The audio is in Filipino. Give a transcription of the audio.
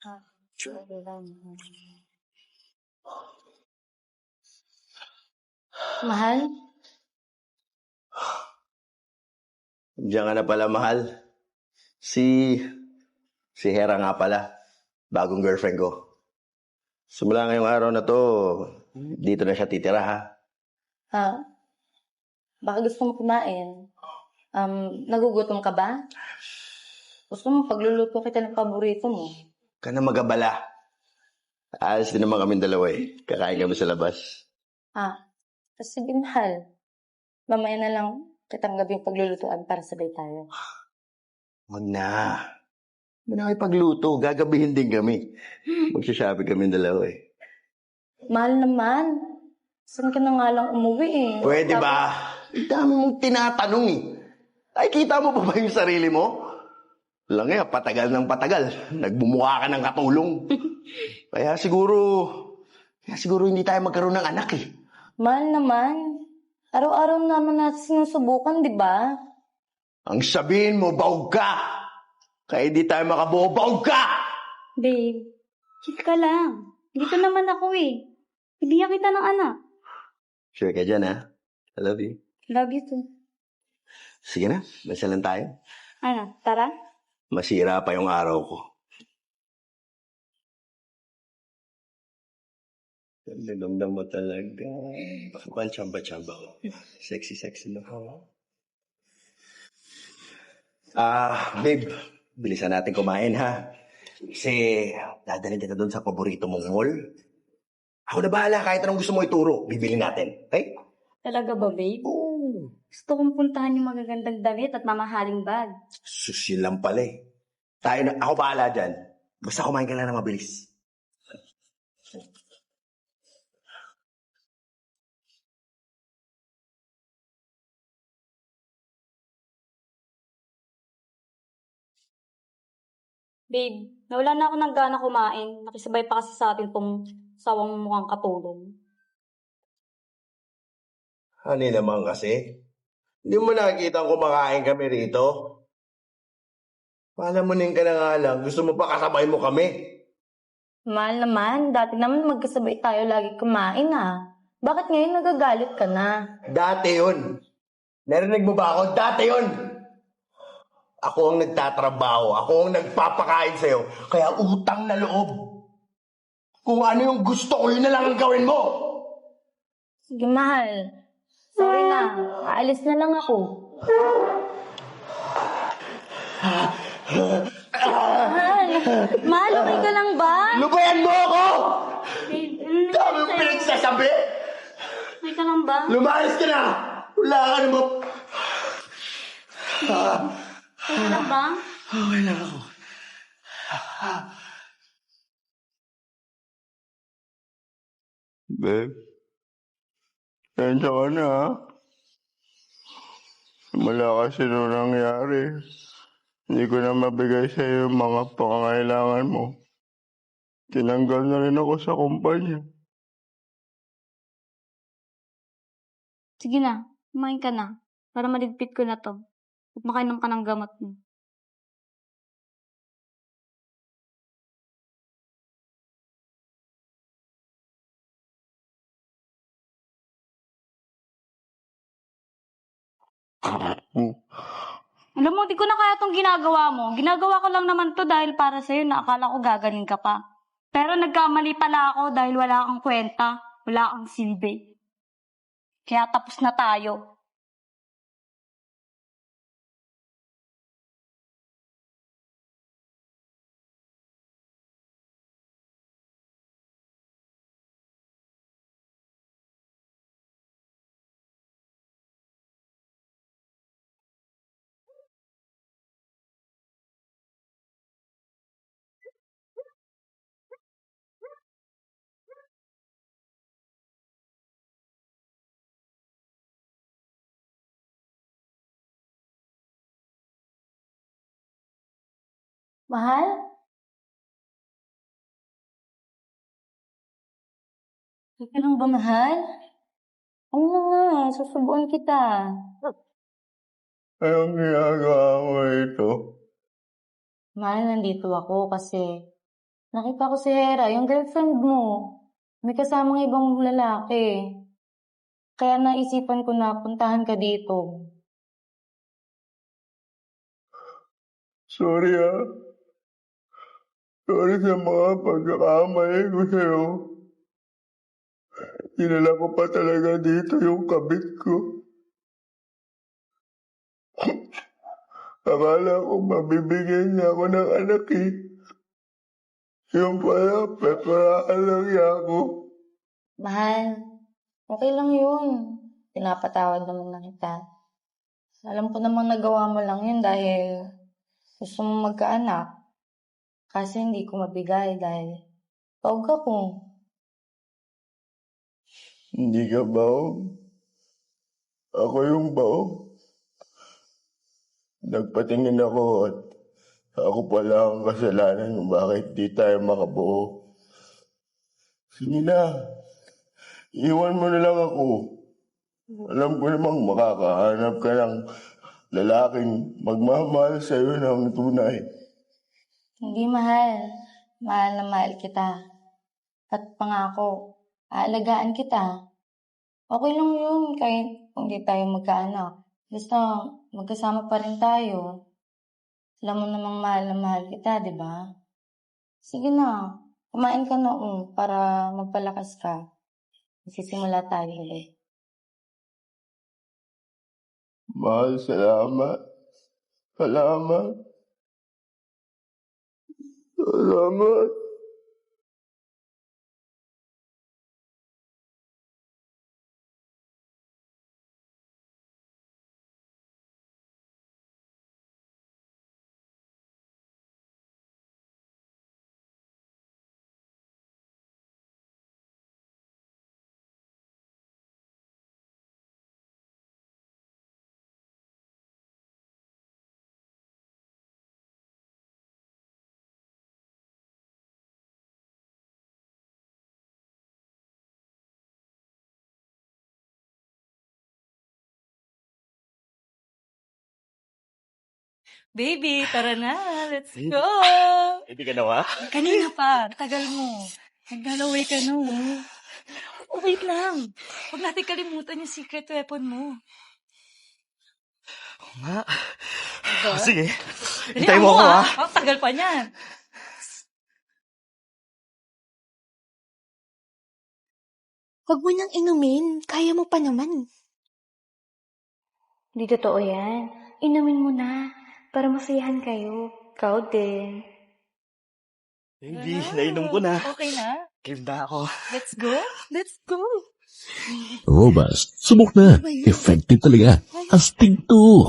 Ah, sorry lang. Mahal? Diyan ka na pala, mahal. Si Hera nga pala. Bagong girlfriend ko. Simula ngayong araw na to, dito na siya titira, ha? Ha? Baka gusto mo kumain? Nagugutom ka ba? Gusto mo pagluluto kita ng paborito mo? Ka na magabala. Alis din naman kami dalawa eh. Kakain kami sa labas. Sige mahal. Mamaya na lang kitang gabing paglulutuan para sabay tayo. Huwag na. Hindi na kayo pagluto. Gagabihin din kami. Magsashopping kami dalawa eh. Mahal naman. Saan ka na nga lang umuwi eh? Pwede ba? Ang dami mong tinatanong eh. Ay, kita mo pa ba yung sarili mo? Lang nga, patagal ng patagal. Nagbumuka ka ng katulong. Kaya siguro hindi tayo magkaroon ng anak eh. Mahal naman. Araw-araw naman natin sinusubukan, di ba? Ang sabihin mo, baog ka! Kaya di tayo makabuo, baog ka! Babe, chill ka lang. Dito naman ako eh. Bibigyan kita ng anak. Sure ka dyan, ha? I love you. Love you too. Sige na, masalan tayo. Ano, tara? Masira pa yung araw ko. Damdam mo talaga. Bakit chamba-chamba ko? Sexy na ako. Babe, bilisan natin kumain, ha? Kasi dadalhin kita doon sa paborito mong mall. Ako na bahala, kahit anong gusto mo ituro, bibili natin. Okay? Talaga ba, babe? Oo. Gusto kong puntahan yung magagandang damit at mamahaling bag. Susil lang pala eh. Ako bahala dyan. Basta kumain ka lang na mabilis. Babe, nawala na ako ng gana kumain. Nakisabay pa kasi sa atin tong sawang mukhang katulong. Ano naman kasi? Hindi mo nakikita kumakain kami rito? Palamunin ka na nga lang. Gusto mo pa kasabay mo kami? Mahal naman. Dati naman magkasabay tayo lagi kumain ah. Bakit ngayon nagagalit ka na? Dati yun. Narinig mo ba ako? Dati yun. Ako ang nagtatrabaho. Ako ang nagpapakain sa'yo. Kaya utang na loob. Kung ano yung gusto ko, yun na lang ang gawin mo. Sige mahal. Sorry na. Aalis na lang ako. Mahal, okay ka lang ba? Lubayan mo ako! Babe, Dami yung pinagsasabi! okay ka lang ba? Lumayas ka na! Wala ka naman. Okay ka lang ba? Okay lang ako. Babe, tensya ka na ha? Simula kasi nung nangyari. Hindi ko na mabigay sa'yo yung mga pangangailangan mo. Tinanggal na rin ako sa kumpanya. Sige na, kumain ka na. Para maligpit ko na to. At makainom ka ng gamot mo. Alam mo, di ko na kaya itong ginagawa mo. Ginagawa ko lang naman to dahil para sa'yo na akala ko gagaling ka pa. Pero nagkamali pala ako dahil wala kang kwenta, wala kang silbi. Kaya tapos na tayo. Mahal? Okay lang ba mahal? Oo nga, susubuan kita. Anong ginagawa mo ito? Mahal, nandito ako kasi Nakita ko si Hera, yung girlfriend mo. May kasamang ibang lalaki. Kaya naisipan ko na puntahan ka dito. Sorry ah. Sorry sa mga pagkakamali ko sa'yo. Dinala ko pa talaga dito yung kabit ko. Akala ko mabibigyan niya ako ng anak eh. Yung pala, peperaan lang niya ako. Mahal, okay lang yun. Pinapatawad naman na kita. Alam ko namang nagawa mo lang yun dahil gusto mo magkaanak. Kasi hindi ko mabigay dahil tawag ako. Hindi ka baog. Ako yung baog. Nagpatingin ako at ako pala ang kasalanan kung bakit di tayo makabuo. Sige na. Iwan mo na lang ako. Alam ko namang makakahanap ka ng lalaking magmamahal sa'yo ng tunay. Hindi mahal. Mahal na mahal kita. At pangako, aalagaan kita. Okay lang yun kahit hindi tayo magkaanak. Basta magkasama pa rin tayo. Alam mo namang mahal na mahal kita, di ba? Sige na, kumain ka na para magpalakas ka. Magsisimula tayo ulit. Mahal, salamat. Salamat. Salamat. Baby, tara na. Let's go. Hindi ka nawa? Kanina pa. Tagal mo. Naglalaway ka no. Oh, wait lang. Huwag natin kalimutan yung secret weapon mo. Ma. Diba? Sige. Dali, Hintayin mo ako, ha? Ang tagal pa niyan. Huwag mo nang inumin. Kaya mo pa naman. Hindi totoo yan. Inumin mo na para masayahan kayo. Ikaw din. Baby, nainom ko na. Okay na? Game na ako. Let's go. Let's go. Robust. Subok na. Effective talaga. Astig to.